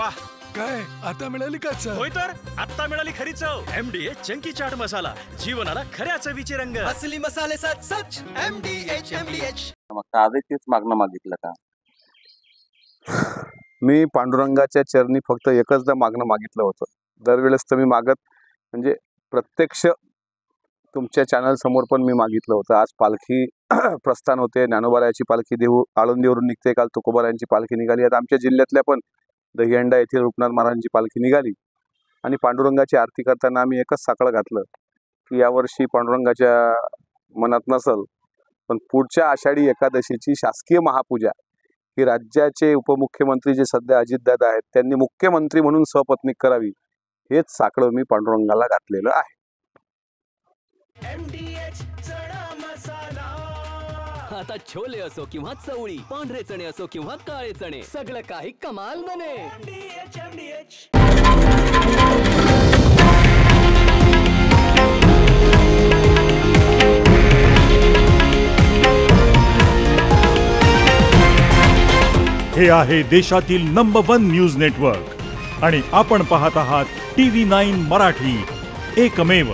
वाह, काय आता मिळाली का चव? होय तर आता मिळाली खरी चव. MDH चंकी चाट मसाला, जीवनाला खऱ्या चवीचे रंग. असली मसाले सच MDH. मग आजही तेच मागणं मागितलं का? मी पांडुरंगाच्या चरणी फक्त एकचदा मागणं मागितलं होतं. दरवेळेस तर मी मागत म्हणजे प्रत्यक्ष तुमच्या चॅनल समोर पण मी मागितलं होतं. आज पालखी प्रस्थान होते, ज्ञानोबारायाची पालखी देऊ आळंदीवरून निघते, काल तुकोबारायांची पालखी निघाली. आता आमच्या जिल्ह्यातल्या पण दहीहंडा येथील रूपनाथ महाराजांची पालखी निघाली आणि पांडुरंगाची आरती करताना आम्ही एकच साकडं घातलं की यावर्षी पांडुरंगाच्या मनात नसल, पण पुढच्या आषाढी एकादशीची शासकीय महापूजा ही राज्याचे उपमुख्यमंत्री जे सध्या अजितदादा आहेत त्यांनी मुख्यमंत्री म्हणून सपत्नीक करावी, हेच साकडं मी पांडुरंगाला घातलेलं आहे. MDH चणा मसाला. आता छोले असो किंवा चवळी, पांढरे चणे असो किंवा काळे चणे, सगळं काही कमाल बने. MDH. हे आहे देशातील नंबर 1 न्यूज नेटवर्क आणि आपण पाहत आहात TV9 मराठी, एकमेव.